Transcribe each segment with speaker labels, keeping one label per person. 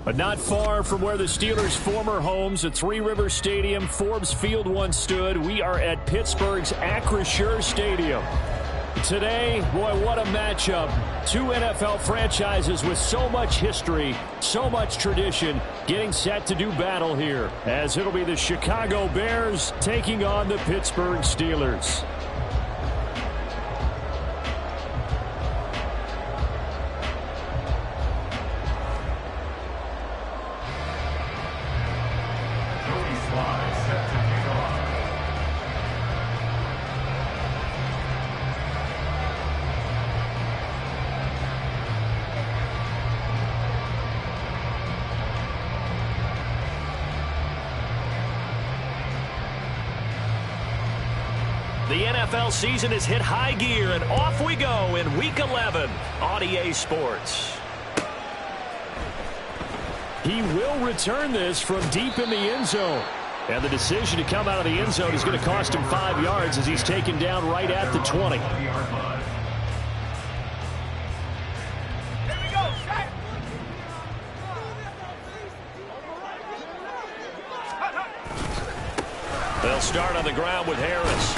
Speaker 1: But not far from where the Steelers' former homes at Three Rivers Stadium, Forbes Field once stood, we are at Pittsburgh's Acrisure Stadium. Today, boy, what a matchup. Two NFL franchises with so much history, so much tradition, getting set to do battle here, as it'll be the Chicago Bears taking on the Pittsburgh Steelers.
Speaker 2: The NFL season has hit high gear, and off we go in Week 11 on EA Sports.
Speaker 1: He will return this from deep in the end zone. And the decision to come out of the end zone is going to cost him 5 yards as he's taken down right at the 20.
Speaker 2: They'll start on the ground with Harris.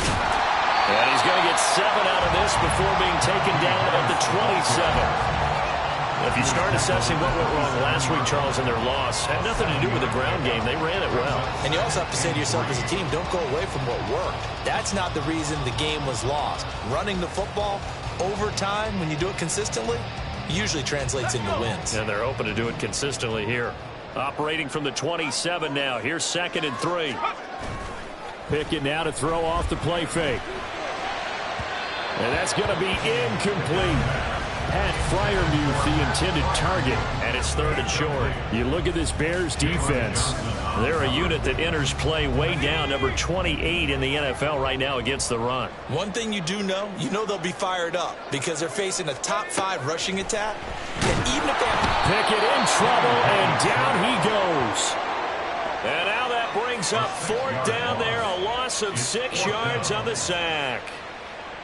Speaker 2: And he's going to get 7 out of this before being taken down at the 27. If you start assessing what went wrong last week, Charles, in their loss, had nothing to do with the ground game. They ran it well.
Speaker 3: And you also have to say to yourself as a team, don't go away from what worked. That's not the reason the game was lost. Running the football over time, when you do it consistently, usually translates into wins.
Speaker 2: And they're hoping to do it consistently here. Operating from the 27 now. Here's 2nd and 3.
Speaker 1: Pickett now to throw off the play fake. And that's going to be incomplete. Pat Freiermuth, the intended target.
Speaker 2: And it's 3rd and short.
Speaker 1: You look at this Bears defense.
Speaker 2: They're a unit that enters play way down, number 28 in the NFL right now against the run.
Speaker 3: One thing you do know, they'll be fired up because they're facing a top 5 rushing attack. And even if they have
Speaker 1: Pickett in trouble, and down he goes.
Speaker 2: And now that brings up 4th down there, a loss of 6 yards on the sack.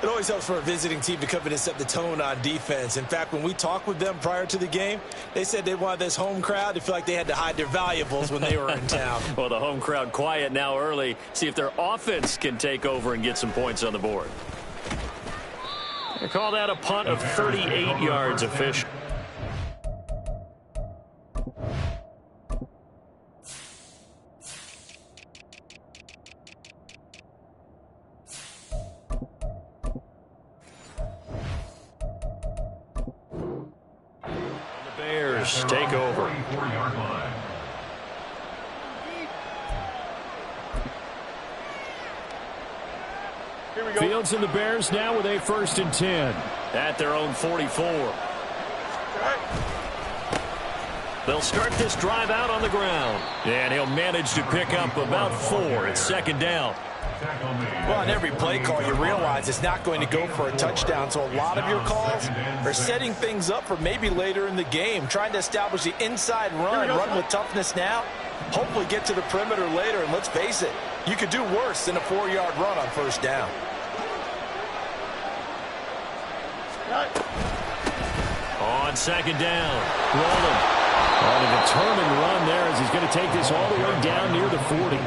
Speaker 3: It always helps for a visiting team to come in and set the tone on defense. In fact, when we talked with them prior to the game, they said they wanted this home crowd to feel like they had to hide their valuables when they were in town.
Speaker 2: Well, the home crowd quiet now early. See if their offense can take over and get some points on the board. They call that a punt of 38 yards official. Take over.
Speaker 1: Fields and the Bears now with a 1st and 10.
Speaker 2: At their own 44. They'll start this drive out on the ground. And he'll manage to pick up about 4. It's 2nd down.
Speaker 3: Well, on every play call, you realize it's not going to go for a touchdown. So a lot of your calls are setting things up for maybe later in the game, trying to establish the inside run with toughness now, hopefully get to the perimeter later. And let's face it, you could do worse than a 4-yard run on 1st down.
Speaker 2: On 2nd down,
Speaker 1: rolling. On a determined run there as he's going to take this all the way down near the 40.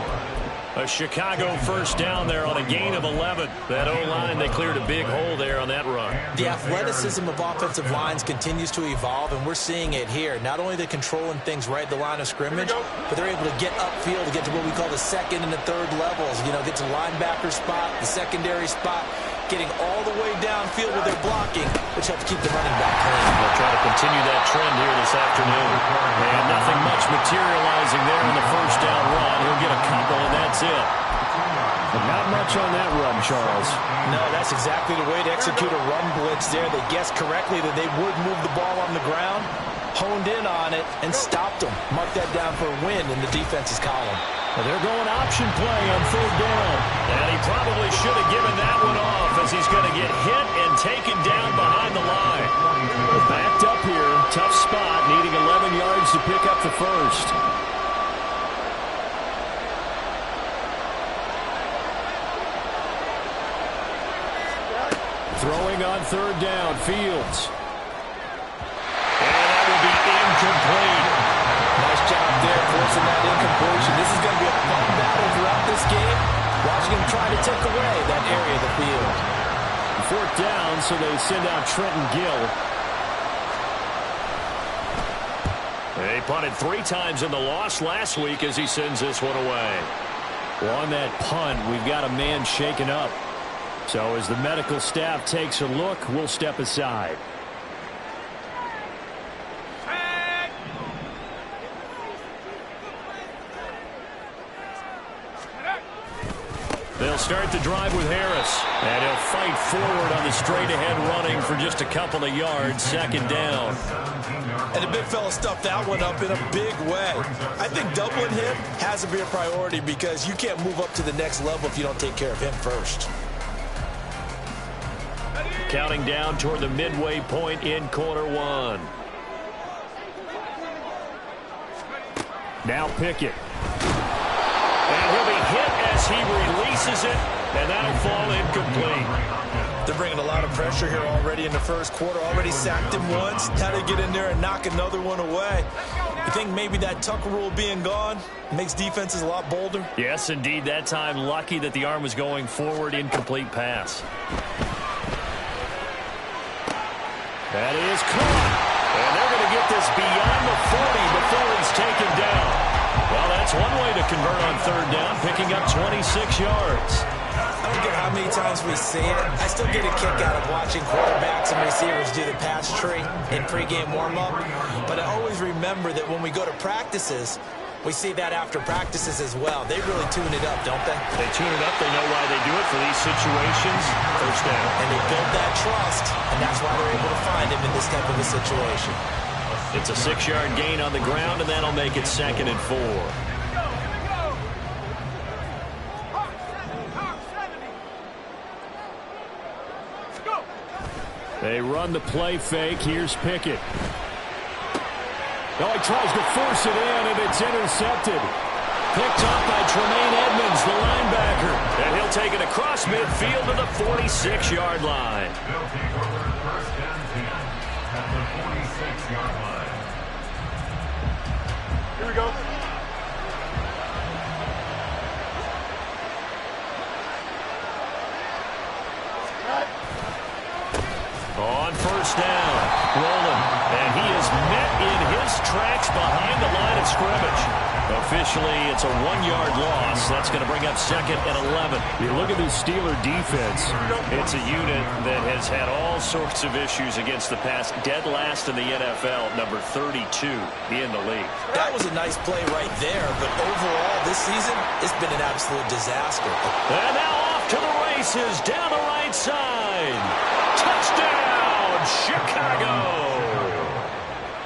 Speaker 2: A Chicago 1st down there on a gain of 11. That O-line, they cleared a big hole there on that run.
Speaker 3: The athleticism of offensive lines continues to evolve, and we're seeing it here. Not only are they controlling things right at the line of scrimmage, but they're able to get upfield to get to what we call the 2nd and the 3rd levels. Get to the linebacker spot, the secondary spot, getting all the way downfield with their blocking, which helps keep the running back clean.
Speaker 2: They'll try to continue that trend here this afternoon. And nothing much materializing there in the 1st down run. He'll get a couple, and that's it.
Speaker 1: Not much on that run, Charles.
Speaker 3: No, that's exactly the way to execute a run blitz there. They guessed correctly that they would move the ball on the ground. honed in on it and stopped him. Mark that down for a win in the defense's column.
Speaker 1: Well, they're going option play on third down.
Speaker 2: And he probably should have given that one off as he's going to get hit and taken down behind the line.
Speaker 1: Backed up here. Tough spot. Needing 11 yards to pick up the first. Throwing on third down. Fields.
Speaker 2: And that will be incomplete.
Speaker 3: Nice job there forcing that incompletion. This is going to be a fun battle throughout this game. Watching him try to take away that area of the field.
Speaker 1: Fourth down, so they send out Trenton Gill.
Speaker 2: They punted 3 times in the loss last week as he sends this one away.
Speaker 1: Well, on that punt, we've got a man shaken up. So as the medical staff takes a look, we'll step aside.
Speaker 2: They'll start the drive with Harris. And he'll fight forward on the straight-ahead running for just a couple of yards. Second down.
Speaker 3: And the big fella stuffed that one up in a big way. I think doubling him has to be a priority because you can't move up to the next level if you don't take care of him first.
Speaker 2: Counting down toward the midway point in quarter one.
Speaker 1: Now Pickett.
Speaker 2: And he'll be hit as he releases it, and that'll fall incomplete.
Speaker 3: They're bringing a lot of pressure here already in the first quarter. Already sacked him once. Now they get in there and knock another one away. You think maybe that Tucker rule being gone makes defenses a lot bolder?
Speaker 2: Yes, indeed. That time, lucky that the arm was going forward. Incomplete pass. That is caught. And they're going to get this beyond the 40 before he's taken down. Well, that's one way to convert on third down, picking up 26 yards.
Speaker 3: I don't care how many times we see it. I still get a kick out of watching quarterbacks and receivers do the pass tree in pregame warm-up. But I always remember that when we go to practices, we see that after practices as well. They really tune it up, don't they?
Speaker 2: They tune it up. They know why they do it for these situations. First down.
Speaker 3: And they build that trust, and that's why they're able to find him in this type of a situation.
Speaker 2: It's a 6-yard gain on the ground, and that'll make it 2nd and 4.
Speaker 1: They run the play fake. Here's Pickett. Oh, he tries to force it in, and it's intercepted. Picked up by Tremaine Edmonds, the linebacker.
Speaker 2: And he'll take it across midfield to the 46-yard line.
Speaker 4: Here we go.
Speaker 2: On first down, Rowland, and he is met in his tracks behind the line of scrimmage. Officially, it's a 1-yard loss. That's going to bring up 2nd and 11.
Speaker 1: You look at the Steeler defense.
Speaker 2: It's a unit that has had all sorts of issues against the pass. Dead last in the NFL, number 32 in the league.
Speaker 3: That was a nice play right there, but overall this season, it's been an absolute disaster.
Speaker 2: And now off to the races, down the right side. Touchdown, Chicago!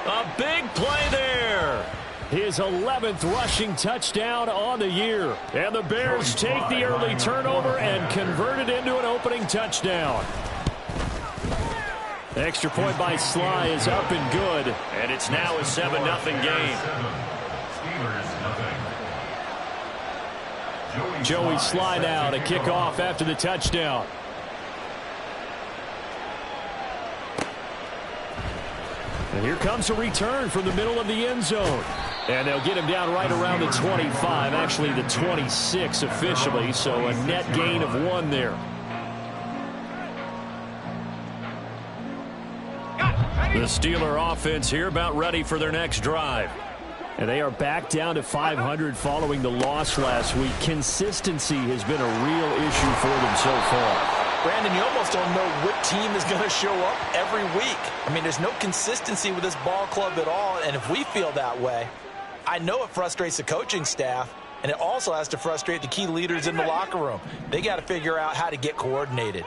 Speaker 2: A big play there.
Speaker 1: His 11th rushing touchdown on the year. And the Bears take the early turnover and convert it into an opening touchdown. Extra point by Sly is up and good.
Speaker 2: And it's now a 7-0 game.
Speaker 1: Joey Sly now to kick off after the touchdown. And here comes a return from the middle of the end zone. And they'll get him down right around the 25, actually the 26 officially, so a net gain of 1 there.
Speaker 2: The Steeler offense here about ready for their next drive.
Speaker 1: And they are back down to 500 following the loss last week. Consistency has been a real issue for them so far.
Speaker 3: Brandon, you almost don't know what team is going to show up every week. I mean, there's no consistency with this ball club at all, and if we feel that way, I know it frustrates the coaching staff, and it also has to frustrate the key leaders in the locker room. They got to figure out how to get coordinated.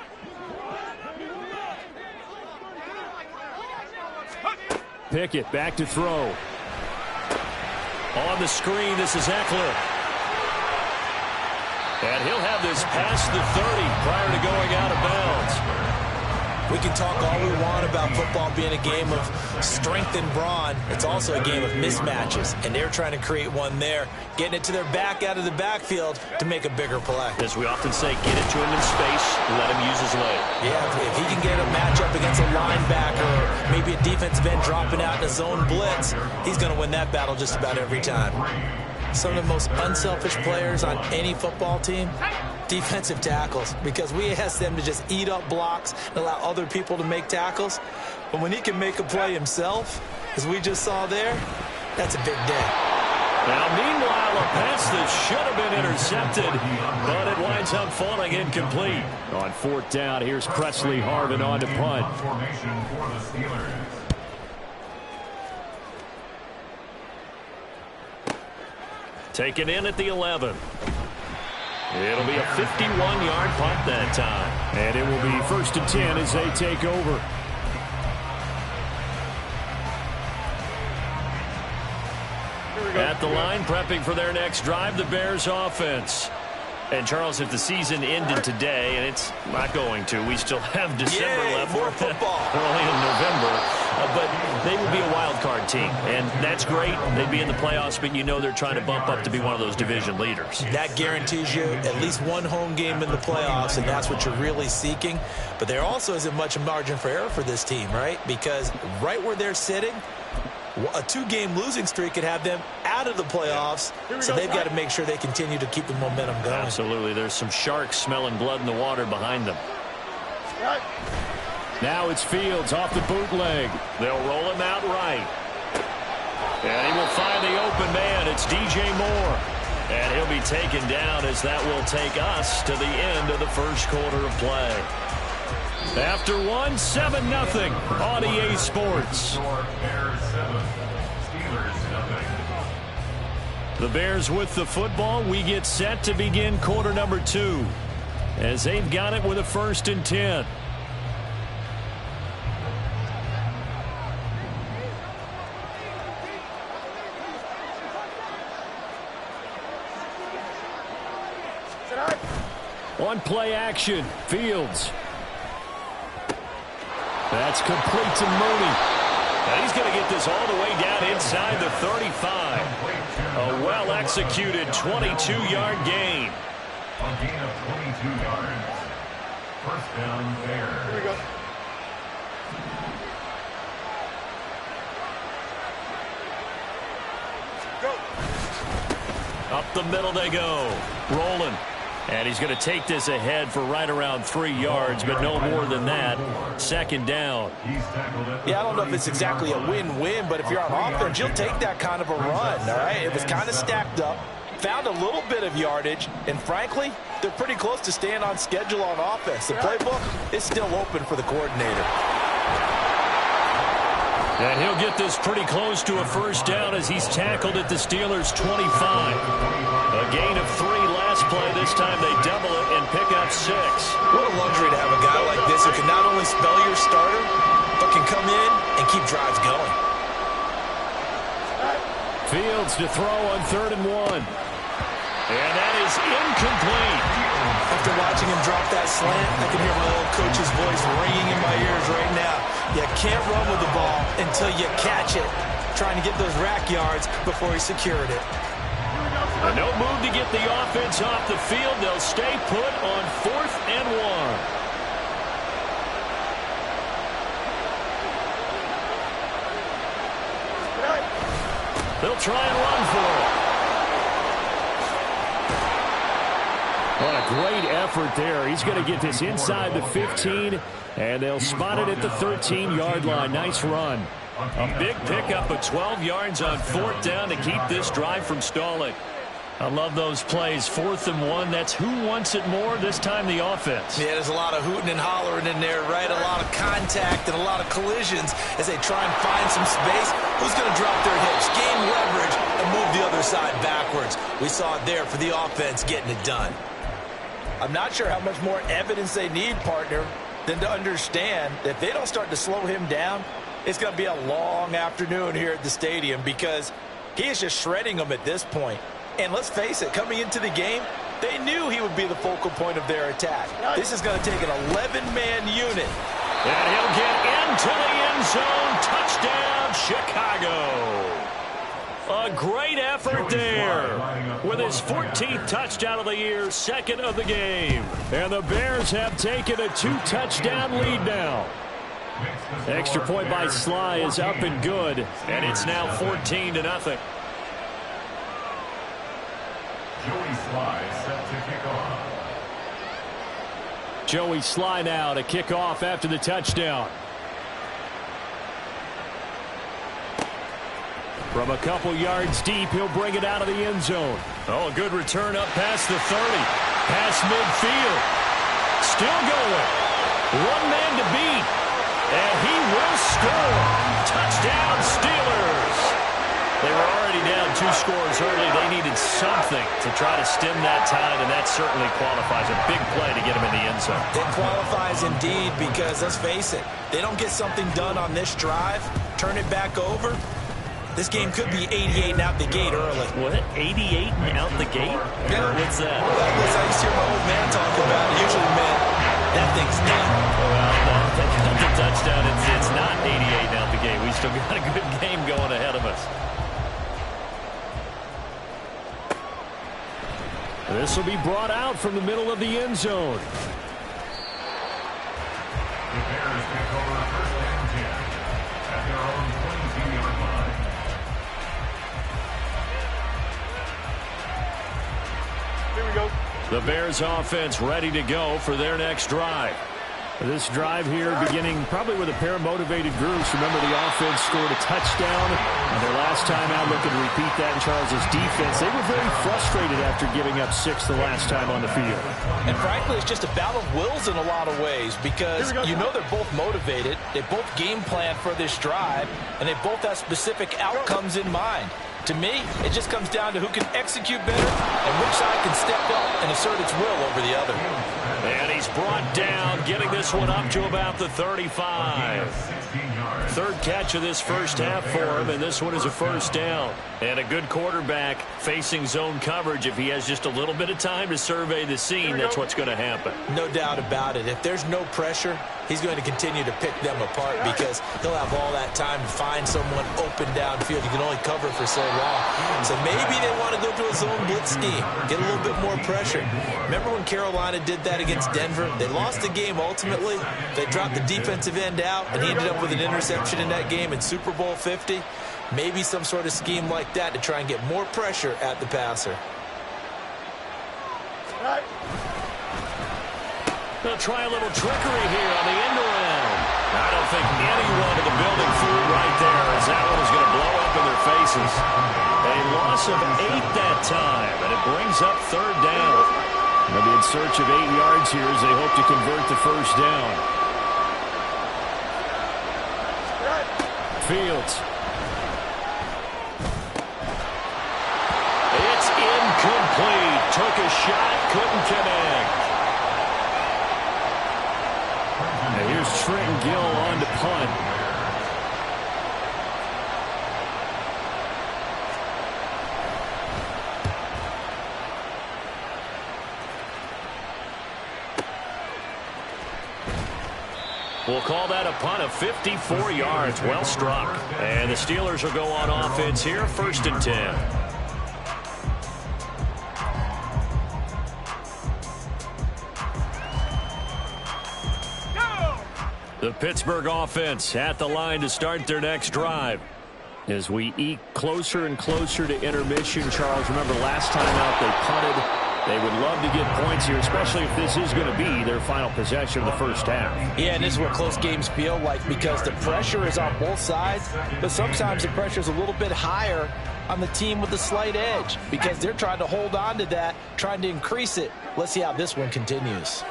Speaker 1: Pickett back to throw.
Speaker 2: On the screen, this is Eckler. And he'll have this past the 30 prior to going out of bounds.
Speaker 3: We can talk all we want about football being a game of strength and brawn. It's also a game of mismatches, and they're trying to create one there, getting it to their back out of the backfield to make a bigger play.
Speaker 2: As we often say, get it to him in space, let him use his leg.
Speaker 3: Yeah, if he can get a matchup against a linebacker or maybe a defensive end dropping out in a zone blitz, he's going to win that battle just about every time. Some of the most unselfish players on any football team, defensive tackles, because we ask them to just eat up blocks and allow other people to make tackles. But when he can make a play himself, as we just saw there, that's a big day.
Speaker 2: Now, meanwhile, a pass that should have been intercepted, but it winds up falling incomplete.
Speaker 1: On fourth down, here's Presley Harvin on to punt.
Speaker 2: Taken in at the 11. It'll be a 51-yard punt that time.
Speaker 1: And it will be 1st and 10 as they take over.
Speaker 2: At the line, prepping for their next drive, the Bears offense. And, Charles, if the season ended today, and it's not going to, we still have December left.
Speaker 3: More football.
Speaker 2: Early in November. But they would be a wild card team, and that's great. They'd be in the playoffs, but you know they're trying to bump up to be one of those division leaders.
Speaker 3: That guarantees you at least one home game in the playoffs, and that's what you're really seeking. But there also isn't much margin for error for this team, right? Because right where they're sitting, a 2-game losing streak could have them out of the playoffs, so they've got to make sure they continue to keep the momentum going.
Speaker 2: Absolutely. There's some sharks smelling blood in the water behind them.
Speaker 1: Now it's Fields off the bootleg.
Speaker 2: They'll roll him out right. And he will find the open man. It's DJ Moore. And he'll be taken down as that will take us to the end of the first quarter of play. After 7-0 on EA Sports. The Bears with the football. We get set to begin quarter number 2 as they've got it with a 1st and 10.
Speaker 1: On play action, Fields. That's complete to Mooney.
Speaker 2: And he's going to get this all the way down inside the 35. A well-executed 22-yard gain.
Speaker 4: A gain of 22 yards. First down there. Here we go.
Speaker 2: Up the middle they go. Rolling. And he's going to take this ahead for right around 3 yards, but no more than that. 2nd down.
Speaker 3: Yeah, I don't know if it's exactly a win-win, but if you're on offense, you'll take that kind of a run, all right? It was kind of stacked up, found a little bit of yardage, and frankly, they're pretty close to staying on schedule on offense. The playbook is still open for the coordinator.
Speaker 2: And he'll get this pretty close to a 1st down as he's tackled at the Steelers' 25. A gain of 3 last play. This time they double it and pick up 6.
Speaker 3: What a luxury to have a guy like this who can not only spell your starter, but can come in and keep drives going.
Speaker 1: Fields to throw on 3rd and 1.
Speaker 2: And that is incomplete.
Speaker 3: After watching him drop that slant, I can hear my old coach's voice ringing in my ears right now. You can't run with the ball until you catch it. Trying to get those rack yards before he secured it.
Speaker 2: And no move to get the offense off the field. They'll stay put on 4th and 1. They'll try and run for it.
Speaker 1: What a great effort there. He's going to get this inside the 15, and they'll spot it at the 13-yard line. Nice run.
Speaker 2: A big pickup of 12 yards on 4th down to keep this drive from stalling. I love those plays. 4th and 1. That's who wants it more, this time the offense.
Speaker 3: Yeah, there's a lot of hooting and hollering in there, right? A lot of contact and a lot of collisions as they try and find some space. Who's going to drop their hips, gain leverage, and move the other side backwards? We saw it there for the offense getting it done. I'm not sure how much more evidence they need, partner, than to understand that if they don't start to slow him down, it's going to be a long afternoon here at the stadium because he is just shredding them at this point. And let's face it, coming into the game, they knew he would be the focal point of their attack. This is going to take an 11-man unit.
Speaker 2: And he'll get into the end zone. Touchdown, Chicago. A great effort there with his 14th touchdown of the year, second of the game.
Speaker 1: And the Bears have taken a 2-touchdown lead now. Extra point by Sly is up and good.
Speaker 2: And it's now 14-0.
Speaker 4: Joey Sly set to kick off.
Speaker 1: Joey Sly now to kick off after the touchdown. From a couple yards deep, he'll bring it out of the end zone.
Speaker 2: Oh, a good return up past the 30. Past midfield. Still going. One man to beat. And he will score. Touchdown, Steelers. They were already down 2 scores early. They needed something to try to stem that tide, and that certainly qualifies. A big play to get him in the end zone.
Speaker 3: It qualifies indeed because, let's face it, they don't get something done on this drive, turn it back over, this game could be 88 and out the gate early.
Speaker 2: What? 88 and out the gate?
Speaker 3: Yeah.
Speaker 2: What's that?
Speaker 3: Well, I used to hear my old man talk about it. Usually meant that thing's done.
Speaker 2: Well, the touchdown, it's not 88 and out the gate. We still got a good game going ahead of us.
Speaker 1: This will be brought out from the middle of the end zone.
Speaker 4: The Bears take over first and 10 at their own 22-yard line.
Speaker 1: Here we go. The Bears offense ready to go for their next drive. This drive here beginning probably with a pair of motivated groups. Remember, the offense scored a touchdown. And their last time out, looking to repeat that in Charles' defense. They were very frustrated after giving up 6 the last time on the field.
Speaker 3: And frankly, it's just a battle of wills in a lot of ways because you know they're both motivated. They both game plan for this drive, and they both have specific outcomes in mind. To me, it just comes down to who can execute better and which side can step up and assert its will over the other.
Speaker 2: And he's brought down, getting this one up to about the 35. Third catch of this first half for him, and this one is a first down. And a good quarterback facing zone coverage. If he has just a little bit of time to survey the scene, that's what's going to happen.
Speaker 3: No doubt about it. If there's no pressure, he's going to continue to pick them apart because he'll have all that time to find someone open downfield. You can only cover for so long. So maybe they want to go to a zone blitz scheme, get a little bit more pressure. Remember when Carolina did that against Denver? They lost the game ultimately. They dropped the defensive end out, and he ended up with an interception in that game in Super Bowl 50. Maybe some sort of scheme like that to try and get more pressure at the passer.
Speaker 2: They'll try a little trickery here on the end around. I don't think anyone in the building fooled right there as that one is going to blow up in their faces. A loss of 8 that time, and it brings up third down.
Speaker 1: They'll be in search of 8 yards here as they hope to convert the first down. Fields.
Speaker 2: It's incomplete. Took a shot, couldn't connect.
Speaker 1: And here's Trenton Gill on to punt.
Speaker 2: We'll call that a punt of 54 yards. Well struck. And the Steelers will go on offense here, first and 10. The Pittsburgh offense at the line to start their next drive. As we eke closer and closer to intermission, Charles, remember last time out they punted. They would love to get points here, especially if this is going to be their final possession of the first half.
Speaker 3: Yeah, and this is what close games feel like because the pressure is on both sides, but sometimes the pressure is a little bit higher on the team with the slight edge because they're trying to hold on to that, trying to increase it. Let's see how this one continues.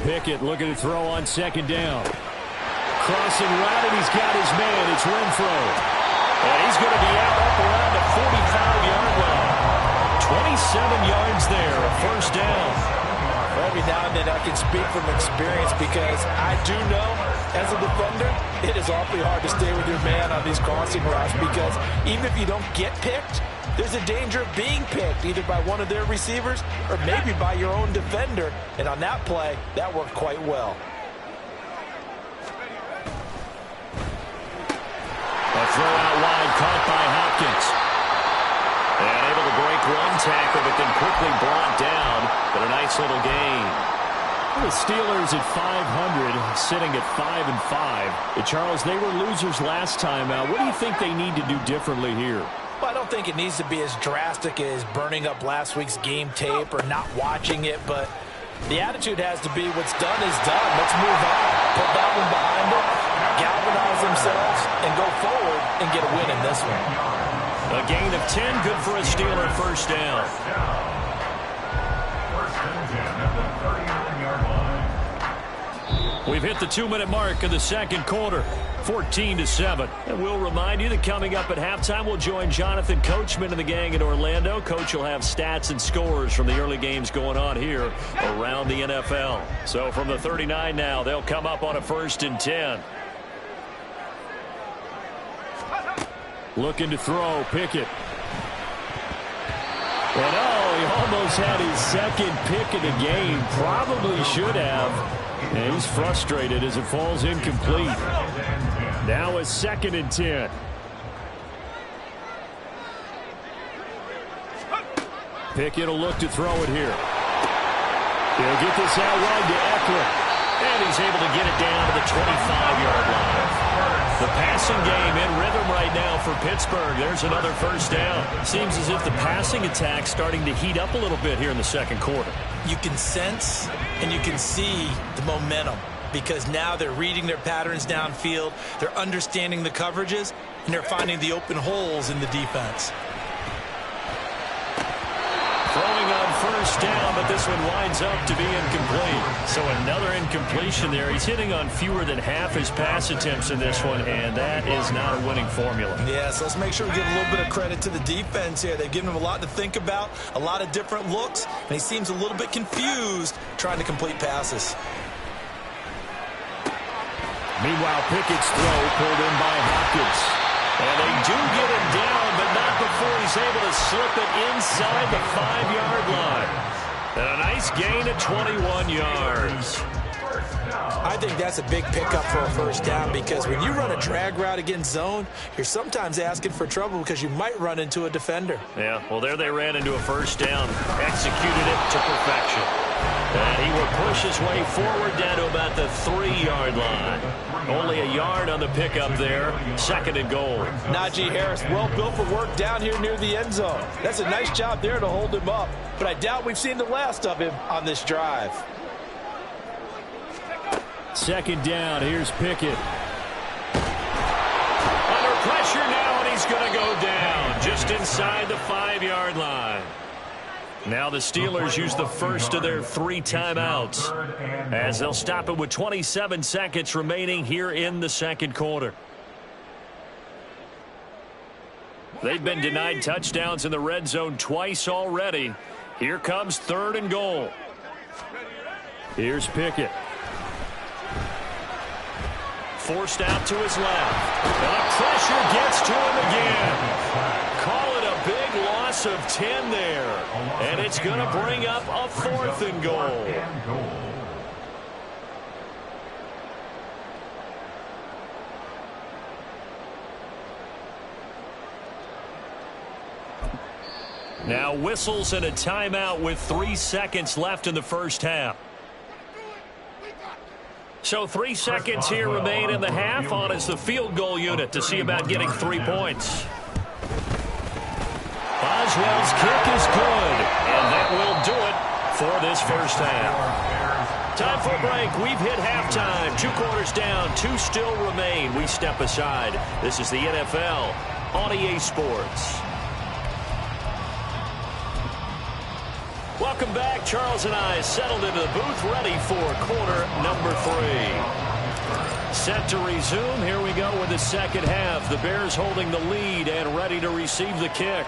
Speaker 1: Pickett looking to throw on second down. Crossing right, and he's got his man. It's Renfro.
Speaker 2: And he's going to be out up around the 45-yard line. 27 yards there, a first down.
Speaker 3: Every now and then I can speak from experience because I do know, as a defender, it is awfully hard to stay with your man on these crossing routes because even if you don't get picked, there's a danger of being picked either by one of their receivers or maybe by your own defender. And on that play, that worked quite well.
Speaker 1: A throw out wide caught by Hopkins. And able to break one tackle, but then quickly brought down. But a nice little gain. The Steelers at 500, sitting at 5-5. Charles, they were losers last time out. What do you think they need to do differently here?
Speaker 3: Well, I don't think it needs to be as drastic as burning up last week's game tape or not watching it, but the attitude has to be what's done is done. Let's move on. Put that one behind them, galvanize themselves, and go forward and get a win in this one.
Speaker 1: A gain of 10, good for a Steeler first down.
Speaker 4: First and 10 at the 39-yard line.
Speaker 1: We've hit the 2-minute mark of the second quarter, 14-7. And we'll remind you that coming up at halftime, we'll join Jonathan Coachman and the gang in Orlando. Coach will have stats and scores from the early games going on here around the NFL. So from the 39 now, they'll come up on a 1st and 10. Looking to throw, Pickett. And he almost had his second pick of the game. Probably should have. And he's frustrated as it falls incomplete. Now a 2nd and 10. Pickett will look to throw it here. He'll get this out wide to Eckler. And he's able to get it down to the 25-yard line. The passing game in rhythm right now for Pittsburgh. There's another first down. Seems as if the passing attack's starting to heat up a little bit here in the second quarter.
Speaker 3: You can sense and you can see the momentum because now they're reading their patterns downfield, they're understanding the coverages, and they're finding the open holes in the defense.
Speaker 1: Throwing on first down, but this one winds up to be incomplete. So another incompletion there. He's hitting on fewer than half his pass attempts in this one, and that is not a winning formula.
Speaker 3: Yeah, so let's make sure we give a little bit of credit to the defense here. They've given him a lot to think about, a lot of different looks, and he seems a little bit confused trying to complete passes.
Speaker 1: Meanwhile, Pickett's throw pulled in by Hopkins. And they do get him down, but not before he's able to slip it inside the 5-yard line. And a nice gain of 21 yards.
Speaker 3: I think that's a big pickup for a first down because when you run a drag route against zone, you're sometimes asking for trouble because you might run into a defender.
Speaker 1: Yeah, well, there they ran into a first down, executed it to perfection. And he will push his way forward down to about the 3-yard line. Only a yard on the pickup there. 2nd and goal.
Speaker 3: Najee Harris, well built for work down here near the end zone. That's a nice job there to hold him up. But I doubt we've seen the last of him on this drive.
Speaker 1: 2nd down. Here's Pickett. Under pressure now, and he's going to go down just inside the 5-yard line. Now the Steelers use the first of their 3 timeouts as they'll stop it with 27 seconds remaining here in the second quarter. They've been denied touchdowns in the red zone twice already. Here comes 3rd and goal. Here's Pickett. Forced out to his left. The pressure gets to him again. Call it a big loss of 10 there. And it's going to bring up a 4th and goal. Now whistles and a timeout with 3 seconds left in the first half. So 3 seconds here remain in the half. On is the field goal unit to see about getting 3 points. Boswell's kick is good, and that will do it for this first half. Time for a break. We've hit halftime. 2 quarters down, 2 still remain. We step aside. This is the NFL on EA Sports. Welcome back. Charles and I settled into the booth, ready for quarter number 3. Set to resume. Here we go with the second half. The Bears holding the lead and ready to receive the kick.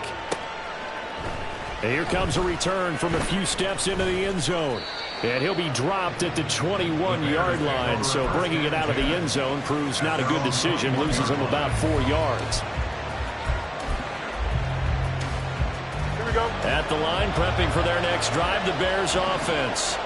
Speaker 1: And here comes a return from a few steps into the end zone. And he'll be dropped at the 21-yard line. So bringing it out of the end zone proves not a good decision. Loses him about 4 yards.
Speaker 5: Here we go.
Speaker 1: At the line, prepping for their next drive, the Bears offense.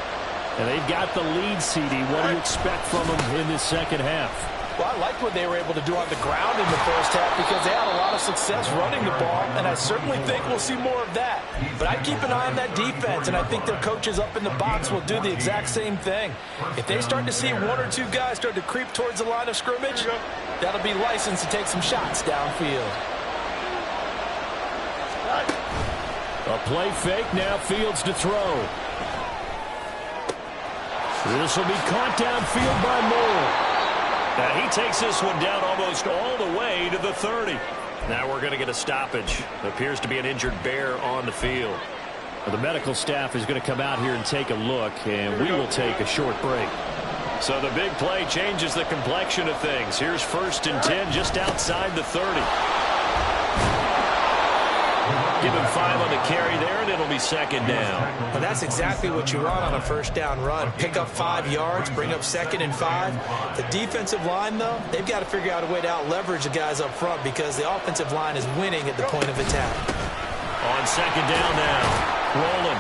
Speaker 1: And they've got the lead, CD. What do you expect from them in this second half?
Speaker 3: Well, I like what they were able to do on the ground in the first half because they had a lot of success running the ball, and I certainly think we'll see more of that. But I'd keep an eye on that defense, and I think their coaches up in the box will do the exact same thing. If they start to see 1 or 2 guys start to creep towards the line of scrimmage, that'll be licensed to take some shots downfield.
Speaker 1: A play fake, now Fields to throw. This will be caught downfield by Moore.
Speaker 2: He takes this one down almost all the way to the 30. Now we're going to get a stoppage. Appears to be an injured Bear on the field.
Speaker 1: The medical staff is going to come out here and take a look, and we will take a short break.
Speaker 2: So the big play changes the complexion of things. Here's 1st and 10 just outside the 30. Give him 5 on the carry there, and it'll be 2nd down.
Speaker 3: Well, that's exactly what you want on a 1st down run. Pick up 5 yards, bring up 2nd and 5. The defensive line, though, they've got to figure out a way to out-leverage the guys up front because the offensive line is winning at the point of attack.
Speaker 2: On 2nd down now, rolling.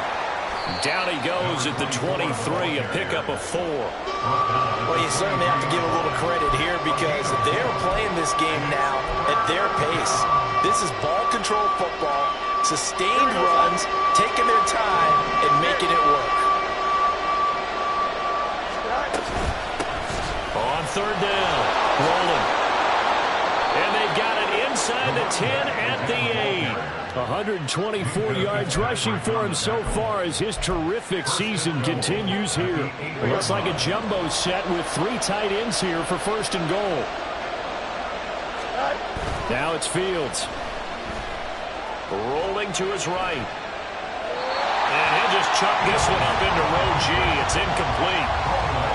Speaker 2: Down he goes at the 23, a pickup of 4.
Speaker 3: Well, you certainly have to give a little credit here because they're playing this game now at their pace. This is ball control football, sustained runs, taking their time, and making it work.
Speaker 2: On 3rd down, rolling. And they've got it inside the 10 at the 8.
Speaker 1: 124 yards rushing for him so far as his terrific season continues here. It looks like a jumbo set with 3 tight ends here for 1st and goal. Now it's Fields.
Speaker 2: Rolling to his right. And he'll just chuck this one up into row G. It's incomplete.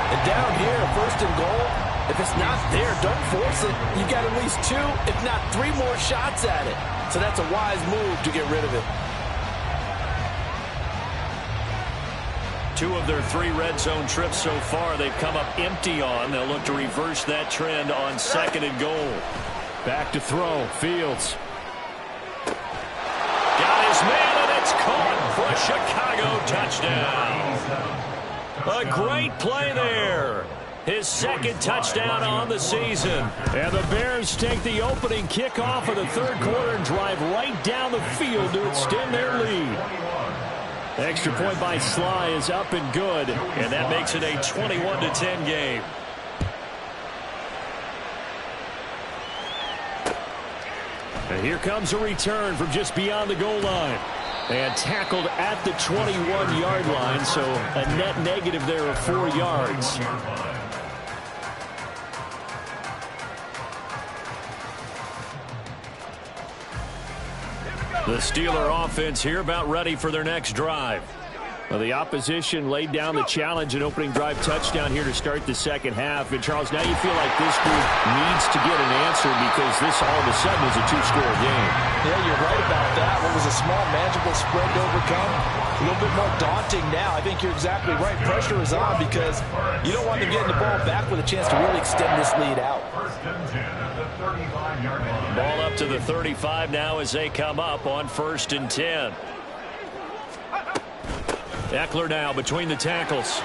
Speaker 3: And down here, 1st and goal, if it's not there, don't force it. You've got at least 2, if not 3 more shots at it. So that's a wise move to get rid of it.
Speaker 2: 2 of their 3 red zone trips so far they've come up empty on. They'll look to reverse that trend on 2nd and goal.
Speaker 1: Back to throw, Fields.
Speaker 2: Got his man, and it's caught for a Chicago touchdown. A great play there. His 2nd touchdown on the season.
Speaker 1: And the Bears take the opening kickoff of the 3rd quarter and drive right down the field to extend their lead. Extra point by Sly is up and good.
Speaker 2: And that makes it a 21-10 game.
Speaker 1: And here comes a return from just beyond the goal line. And tackled at the 21-yard line, so a net negative there of 4 yards.
Speaker 2: The Steeler offense here about ready for their next drive.
Speaker 1: Well, the opposition laid down the challenge and opening drive touchdown here to start the second half. And, Charles, now you feel like this group needs to get an answer because this all of a sudden is a 2-score game.
Speaker 3: Yeah, you're right about that. What was a small, manageable spread to overcome, a little bit more daunting now. I think you're exactly right. Pressure is on because you don't want them getting the ball back with a chance to really extend this lead out.
Speaker 4: 1st and 10 at the 35-yard line.
Speaker 2: Ball up to the 35 now as they come up on 1st and 10.
Speaker 1: Eckler now between the tackles.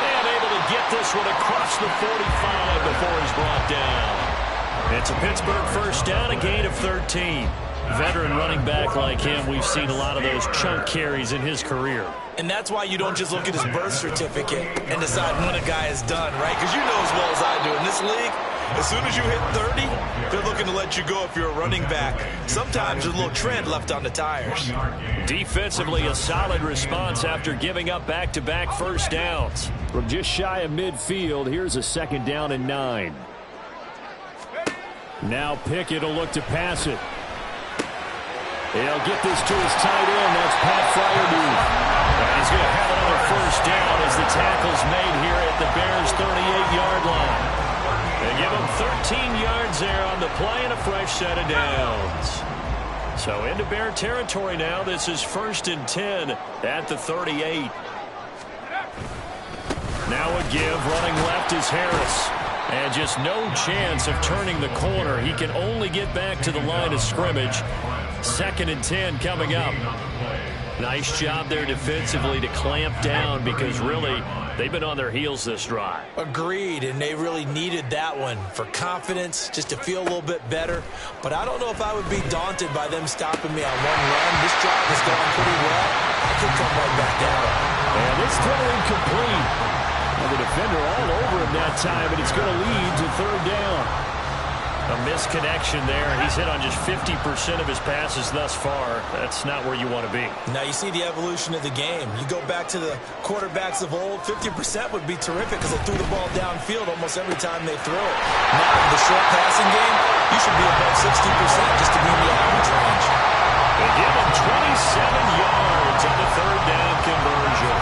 Speaker 2: And able to get this one across the 45 before he's brought down.
Speaker 1: It's a Pittsburgh 1st down, a gain of 13. Veteran running back like him, we've seen a lot of those chunk carries in his career.
Speaker 3: And that's why you don't just look at his birth certificate and decide when a guy is done, right? Because you know as well as I do, in this league, as soon as you hit 30, they're looking to let you go if you're a running back. Sometimes there's a little tread left on the tires.
Speaker 2: Defensively, a solid response after giving up back-to-back 1st downs.
Speaker 1: From just shy of midfield, here's a 2nd down and 9. Now Pickett will look to pass it. He'll get this to his tight end. That's Pat Fryermuth.
Speaker 2: And he's going to have another 1st down as the tackle's made here at the Bears' 38-yard line. They give him 13 yards there on the play and a fresh set of downs. So into Bear territory now. This is 1st and 10 at the 38. Now a give. Running left is Harris. And just no chance of turning the corner. He can only get back to the line of scrimmage. 2nd and 10 coming up. Nice job there defensively to clamp down because really they've been on their heels this drive.
Speaker 3: Agreed, and they really needed that one for confidence, just to feel a little bit better. But I don't know if I would be daunted by them stopping me on one run. This drive is going pretty well. I could come right back down.
Speaker 1: And this throw incomplete. And the defender all over him that time, and it's going to lead to 3rd down.
Speaker 2: A misconnection there. He's hit on just 50% of his passes thus far. That's not where you want to be.
Speaker 3: Now you see the evolution of the game. You go back to the quarterbacks of old, 50% would be terrific because they threw the ball downfield almost every time they threw it. Now in the short passing game, you should be above 60% just to be in the average range.
Speaker 2: They give him 27 yards on the 3rd down conversion.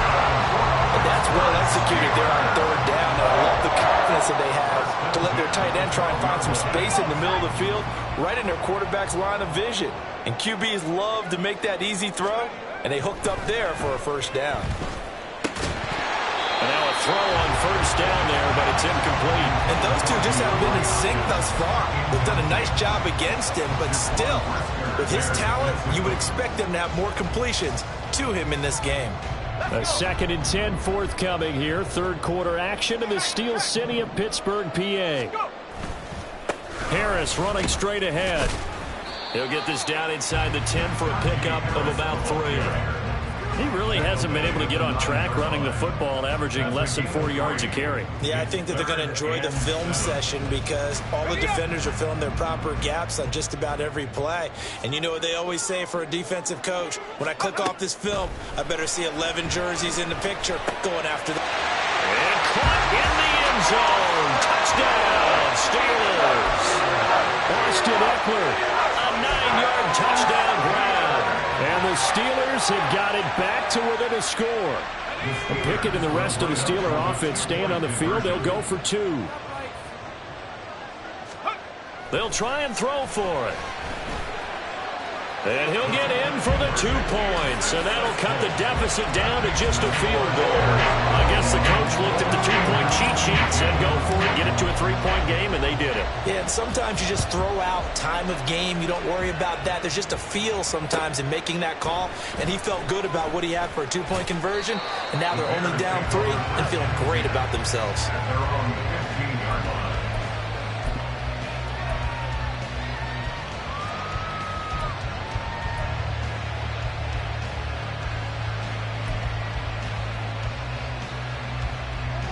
Speaker 3: And that's well executed there on 3rd down. And I love the confidence that they have to let their tight end try and find some space in the middle of the field, right in their quarterback's line of vision. And QBs love to make that easy throw, and they hooked up there for a 1st down.
Speaker 2: And now a throw on 1st down there, but it's incomplete.
Speaker 3: And those two just haven't been in sync thus far. They've done a nice job against him, but still, with his talent, you would expect them to have more completions to him in this game.
Speaker 1: A 2nd and 10 forthcoming here. 3rd quarter action in the Steel City of Pittsburgh, PA. Harris running straight ahead.
Speaker 2: He'll get this down inside the 10 for a pickup of about 3.
Speaker 1: He really hasn't been able to get on track running the football, averaging less than 4 yards a carry.
Speaker 3: Yeah, I think that they're going to enjoy the film session because all the defenders are filling their proper gaps on just about every play. And you know what they always say for a defensive coach? When I click off this film, I better see 11 jerseys in the picture going after them.
Speaker 2: And caught in the end zone. Touchdown, Steelers.
Speaker 1: Austin Eckler,
Speaker 2: A 9-yard touchdown grab.
Speaker 1: and the Steelers have got it back to within a score. Pickett and the rest of the Steeler offense staying on the field. They'll go for 2.
Speaker 2: They'll try and throw for it. And he'll get in for the 2 points. And that'll cut the deficit down to just a field goal. I guess the coach looked at the 2-point cheat sheet, said go for it, get it to a 3-point game, and they did it.
Speaker 3: Yeah, and sometimes you just throw out time of game. You don't worry about that. There's just a feel sometimes in making that call. And he felt good about what he had for a 2-point conversion. And now they're only down 3 and feeling great about themselves.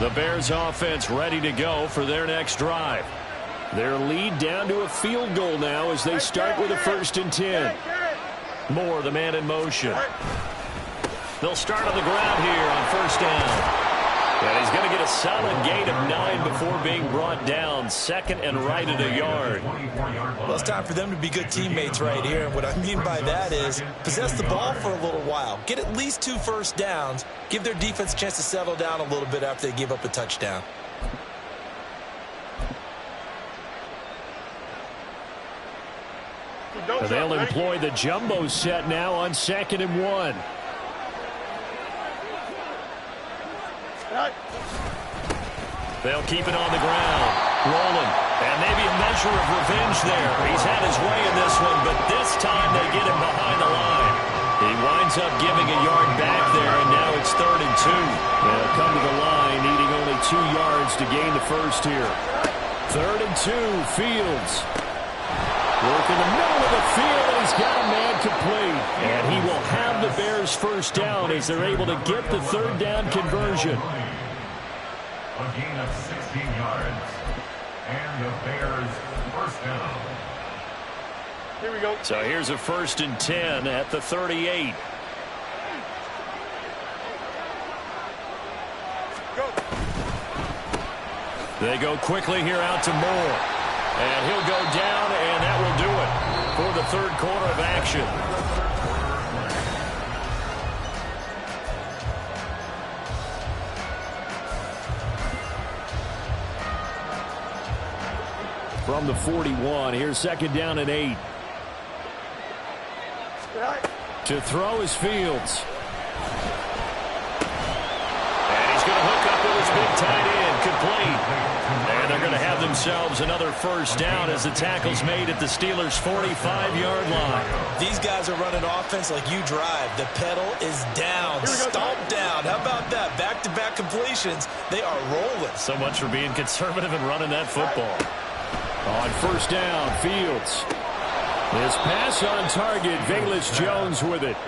Speaker 1: The Bears offense ready to go for their next drive. Their lead down to a field goal now as they start with a 1st and 10. Moore, the man in motion.
Speaker 2: They'll start on the ground here on 1st down. And he's going to get a solid gain of 9 before being brought down. 2nd and right at a yard.
Speaker 3: Well, it's time for them to be good teammates right here. And what I mean by that is possess the ball for a little while. Get at least 2 first downs. Give their defense a chance to settle down a little bit after they give up a touchdown.
Speaker 1: And they'll employ the jumbo set now on 2nd and 1.
Speaker 2: They'll keep it on the ground. Rolling. And maybe a measure of revenge there. He's had his way in this one, but this time they get him behind the line. He winds up giving a yard back there, and now it's 3rd and 2.
Speaker 1: They'll come to the line, needing only 2 yards to gain the first here. 3rd and 2, Fields. Work in the middle of the field, and he's got a man complete. And he will have the Bears first down as they're able to get the 3rd down conversion.
Speaker 4: A gain of 16 yards. And the Bears first down.
Speaker 5: Here we go.
Speaker 2: So here's a 1st and 10 at the 38.
Speaker 5: Go.
Speaker 2: They go quickly here out to Moore. And he'll go down, and that will do it for the 3rd quarter of action.
Speaker 1: From the 41, here's 2nd down and 8. To throw is Fields.
Speaker 2: And he's going to hook up with his big tight end, complete. And they're going to have themselves another first down as the tackle's made at the Steelers' 45-yard line.
Speaker 3: These guys are running offense like you drive. The pedal is down, stomp down. How about that? Back-to-back completions. They are rolling.
Speaker 2: So much for being conservative and running that football.
Speaker 1: On first down, Fields. His pass on target, Velus Jones with it.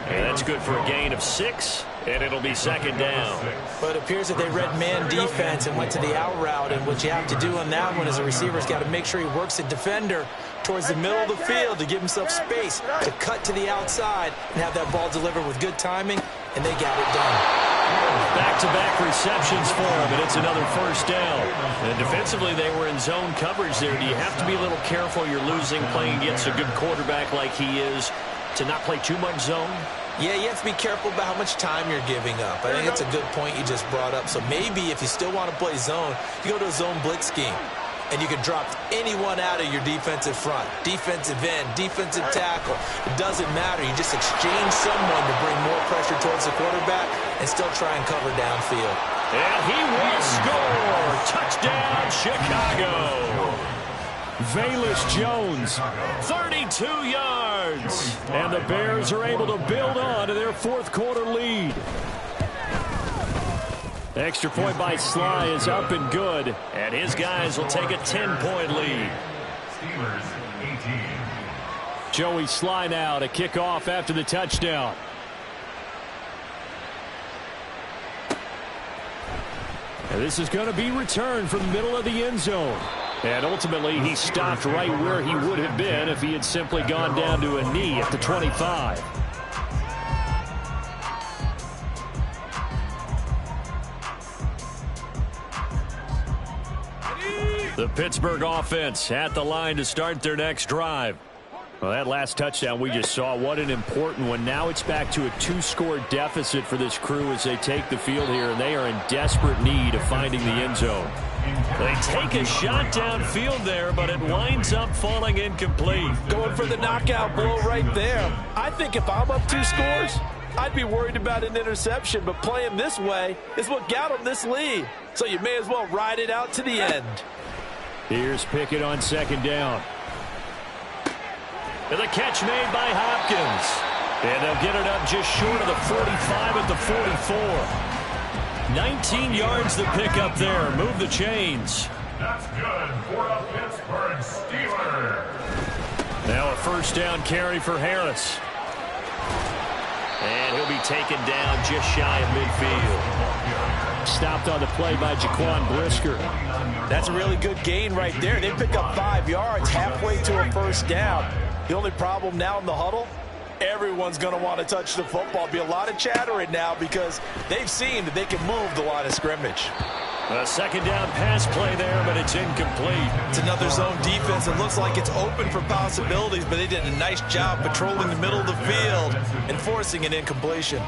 Speaker 2: And that's good for a gain of 6, and it'll be second down.
Speaker 3: But it appears that they read man defense and went to the out route, and what you have to do on that one is a receiver's got to make sure he works the defender towards the middle of the field to give himself space to cut to the outside and have that ball delivered with good timing, and they got it done.
Speaker 2: Back-to-back receptions for him, and it's another first down. And defensively, they were in zone coverage there. Do you have to be a little careful? You're losing playing against a good quarterback like he is to not play too much zone?
Speaker 3: Yeah, you have to be careful about how much time you're giving up. I think it's a good point you just brought up. So maybe if you still want to play zone, you go to a zone blitz scheme. And you can drop anyone out of your defensive front. Defensive end, defensive tackle. It doesn't matter. You just exchange someone to bring more pressure towards the quarterback and still try and cover downfield.
Speaker 2: And he will score. Touchdown, Chicago.
Speaker 1: Velus Jones,
Speaker 2: 32 yards.
Speaker 1: and the Bears are able to build on to their fourth quarter lead. Extra point by Sly is up and good.
Speaker 2: And his guys will take a 10-point lead.
Speaker 4: Steelers 18.
Speaker 1: Joey Sly now to kick off after the touchdown. And this is going to be returned from the middle of the end zone. And ultimately, he stopped right where he would have been if he had simply gone down to a knee at the 25.
Speaker 2: The Pittsburgh offense at the line to start their next drive.
Speaker 1: Well, that last touchdown we just saw, what an important one. Now it's back to a 2-score deficit for this crew as they take the field here, and they are in desperate need of finding the end zone.
Speaker 2: They take a shot downfield there, but it winds up falling incomplete.
Speaker 3: Going for the knockout blow right there. I think if I'm up 2 scores, I'd be worried about an interception, but playing this way is what got them this lead. So you may as well ride it out to the end.
Speaker 1: Here's Pickett on second down.
Speaker 2: And the catch made by Hopkins. And they'll get it up just short of the 45 at the 44. 19 yards to pick up there. Move the chains.
Speaker 4: That's good for a Pittsburgh Steeler.
Speaker 1: Now a first down carry for Harris.
Speaker 2: And he'll be taken down just shy of midfield.
Speaker 1: Stopped on the play by Jaquan Brisker.
Speaker 3: That's a really good gain right there. They pick up 5 yards halfway to a first down. The only problem now in the huddle, everyone's going to want to touch the football. Be a lot of chattering now because they've seen that they can move the line of scrimmage.
Speaker 2: A second down pass play there, but it's incomplete.
Speaker 3: It's another zone defense. It looks like it's open for possibilities, but they did a nice job patrolling the middle of the field and forcing an incompletion.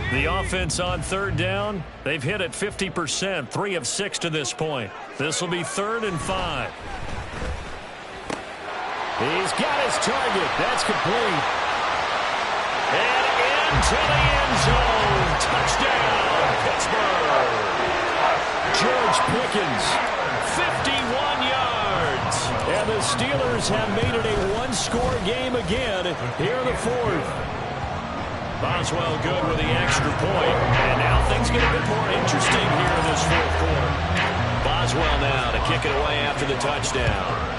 Speaker 2: The offense on third down, they've hit at 50%, 3 of 6 to this point. This will be 3rd and 5.
Speaker 1: He's got his target. That's complete.
Speaker 2: And into the end zone. Touchdown, Pittsburgh.
Speaker 1: George Pickens,
Speaker 2: 51 yards.
Speaker 1: and the Steelers have made it a 1-score game again here in the fourth.
Speaker 2: Boswell good with the extra point. And now things get a bit more interesting here in this fourth quarter. Boswell now to kick it away after the touchdown.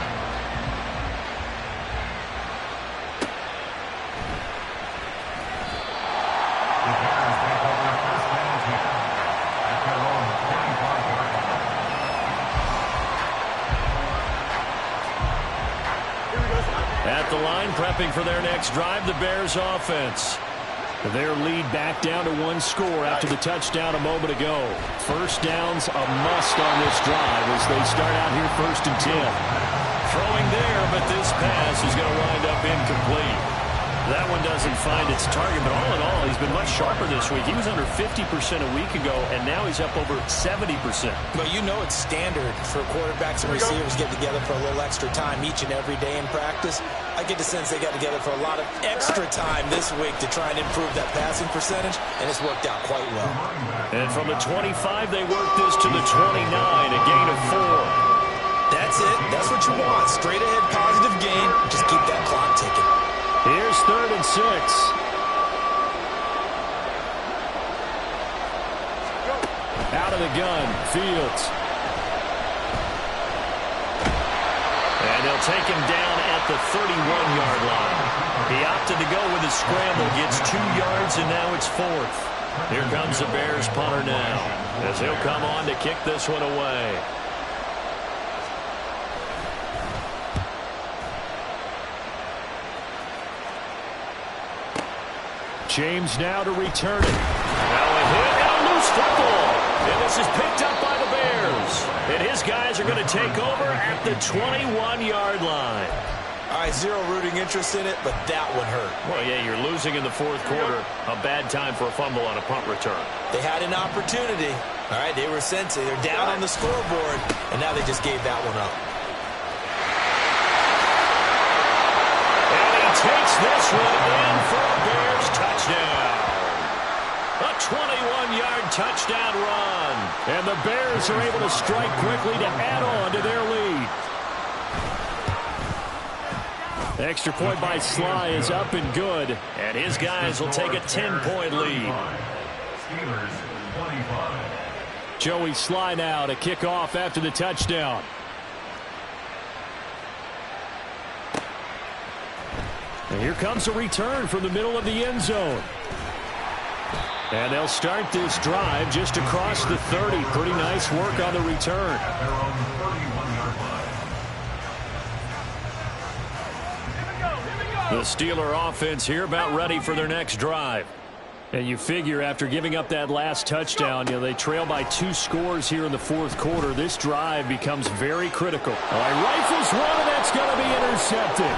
Speaker 2: At the line, prepping for their next drive, the Bears offense.
Speaker 1: Their lead back down to 1 score after the touchdown a moment ago. First down's a must on this drive as they start out here 1st and 10.
Speaker 2: Throwing there, but this pass is going to wind up incomplete.
Speaker 1: That one doesn't find its target, but all in all, he's been much sharper this week. He was under 50% a week ago, and now he's up over 70%.
Speaker 3: But you know it's standard for quarterbacks and receivers get together for a little extra time each and every day in practice. I get the sense they got together for a lot of extra time this week to try and improve that passing percentage, and it's worked out quite well.
Speaker 1: And from the 25, they work this to the 29, a gain of 4.
Speaker 3: That's it. That's what you want. Straight ahead positive gain. Just keep that clock ticking.
Speaker 1: Here's 3rd and 6. Out of the gun, Fields. And they'll take him down at the 31-yard line. He opted to go with a scramble, gets 2 yards, and now it's 4th. Here comes the Bears punter now, as he'll come on to kick this one away. James now to return it. Now a hit and a loose football. And this is picked up by the Bears. And his guys are going to take over at the 21-yard line.
Speaker 3: All right, zero rooting interest in it, but that one hurt.
Speaker 1: Well, yeah, you're losing in the 4th quarter. A bad time for a fumble on a punt return.
Speaker 3: They had an opportunity. All right, they were sensing. They're down on the scoreboard, and now they just gave that one up.
Speaker 1: And he takes this one in for a Bears touchdown. A 21-yard touchdown run. And the Bears are able to strike quickly to add on to their lead. Extra point by Sly is up and good. And his guys will take a 10-point lead.
Speaker 4: Steelers 25.
Speaker 1: Joey Sly now to kick off after the touchdown. And here comes a return from the middle of the end zone. And they'll start this drive just across the 30. Pretty nice work on the return.
Speaker 4: At their own 31-yard line.
Speaker 1: The Steeler offense here about ready for their next drive. And you figure after giving up that last touchdown, they trail by 2 scores here in the 4th quarter. This drive becomes very critical. All right, rifles one, and that's going to be intercepted.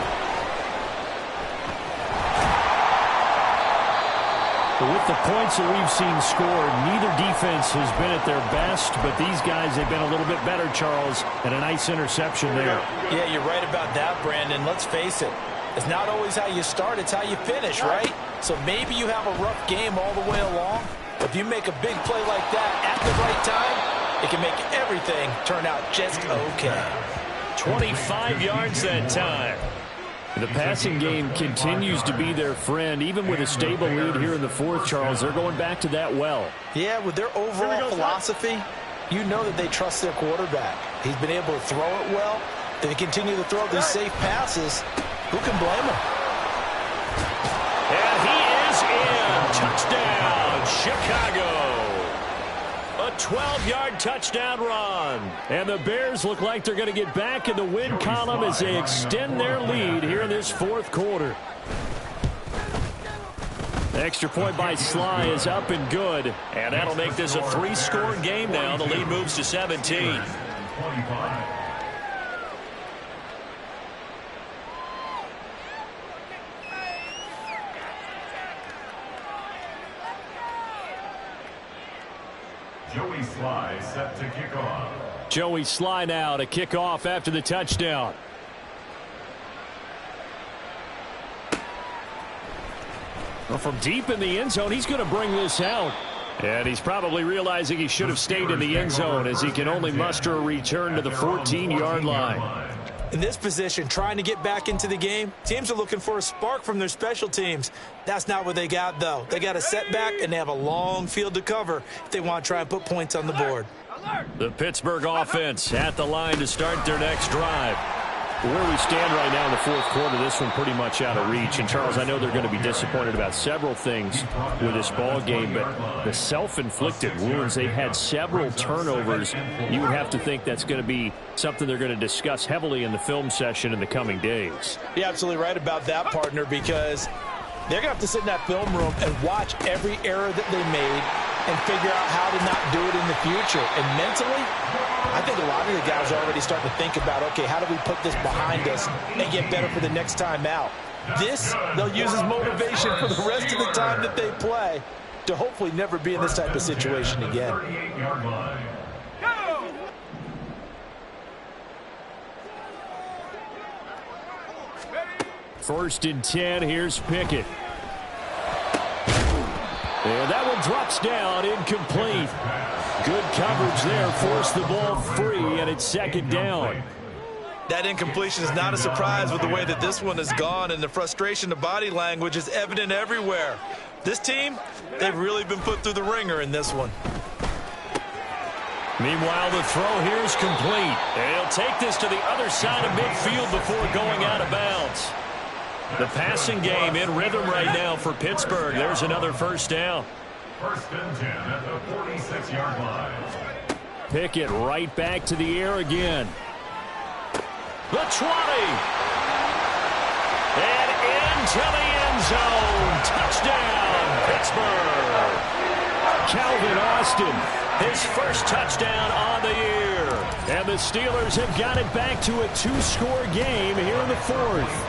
Speaker 1: But with the points that we've seen scored, neither defense has been at their best, but these guys have been a little bit better, Charles, and a nice interception there.
Speaker 3: Yeah, you're right about that, Brandon. Let's face it. It's not always how you start, it's how you finish, right? So maybe you have a rough game all the way along, but if you make a big play like that at the right time, it can make everything turn out just okay.
Speaker 1: 25 yards that time. The passing game continues to be their friend. Even with a stable lead here in the 4th, Charles, they're going back to that well.
Speaker 3: Yeah, with their overall philosophy, you know that they trust their quarterback. He's been able to throw it well. They continue to throw these safe passes. Who can blame him?
Speaker 1: And he is in. Touchdown, Chicago. A 12-yard touchdown run. And the Bears look like they're going to get back in the win column as they extend their lead here in this 4th quarter. Extra point by Sly is up and good. And that'll make this a 3-score game now. The lead moves to 17.
Speaker 4: 25. Joey Sly set to kick off.
Speaker 1: Joey Sly now to kick off after the touchdown. Well, from deep in the end zone, he's going to bring this out. And he's probably realizing he should have stayed in the end zone as he can only muster a return to the 14-yard line.
Speaker 3: In this position, trying to get back into the game, teams are looking for a spark from their special teams. That's not what they got, though. They got a setback, and they have a long field to cover if they want to try and put points on the board.
Speaker 1: The Pittsburgh offense at the line to start their next drive. Where we stand right now in the 4th quarter, this one pretty much out of reach. And, Charles, I know they're going to be disappointed about several things with this ball game, but the self-inflicted wounds, they've had several turnovers. You would have to think that's going to be something they're going to discuss heavily in the film session in the coming days.
Speaker 3: You're absolutely right about that, partner, because they're going to have to sit in that film room and watch every error that they made and figure out how to not do it in the future. And mentally, I think a lot of the guys are already starting to think about, okay, how do we put this behind us and get better for the next time out? This, they'll use as motivation for the rest of the time that they play to hopefully never be in this type of situation again.
Speaker 4: 38-yard line.
Speaker 1: First and 10, here's Pickett. And that one drops down, incomplete. Good coverage there, forced the ball free, and it's second down.
Speaker 3: That incompletion is not a surprise with the way that this one has gone, and the frustration of body language is evident everywhere. This team, they've really been put through the ringer in this one.
Speaker 1: Meanwhile, the throw here is complete. And he'll take this to the other side of midfield before going out of bounds. The passing game in rhythm right now for Pittsburgh. There's another first down.
Speaker 4: First and 10 at the 46-yard line.
Speaker 1: Pickett right back to the air again. The 20. And into the end zone. Touchdown, Pittsburgh. Calvin Austin, his first touchdown on the year. And the Steelers have got it back to a 2-score game here in the fourth.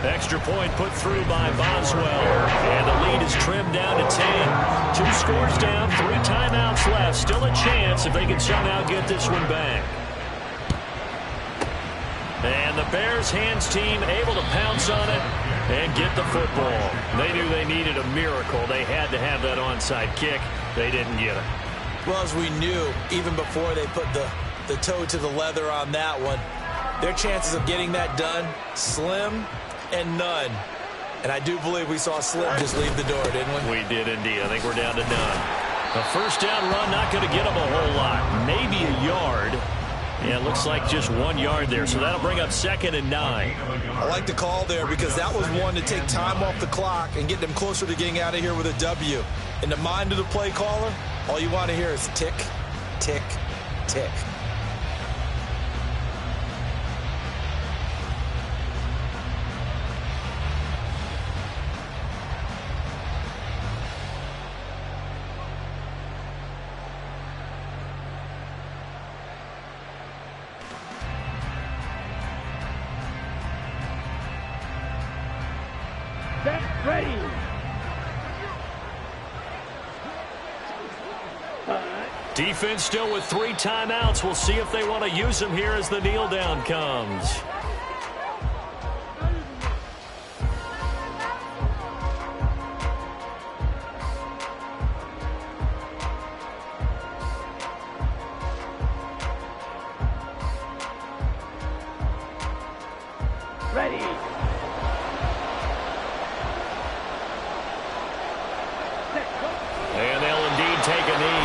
Speaker 1: Extra point put through by Boswell. And the lead is trimmed down to 10. 2 scores down, 3 timeouts left. Still a chance if they can somehow get this one back. And the Bears hands team able to pounce on it and get the football. They knew they needed a miracle. They had to have that onside kick. They didn't get it.
Speaker 3: Well, as we knew, even before they put the toe to the leather on that one, their chances of getting that done, slim and none. And I do believe we saw Slim just leave the door, didn't we?
Speaker 1: We did indeed. I think we're down to none. A first down run, not going to get them a whole lot. Maybe a yard. Yeah, it looks like just 1 yard there, so that'll bring up second and 9.
Speaker 3: I like the call there because that was one to take time off the clock and get them closer to getting out of here with a W. In the mind of the play caller, all you want to hear is tick, tick, tick.
Speaker 5: Ready.
Speaker 1: Defense still with 3 timeouts. We'll see if they want to use them here as the kneel down comes.
Speaker 5: Ready.
Speaker 1: And they'll indeed take a knee.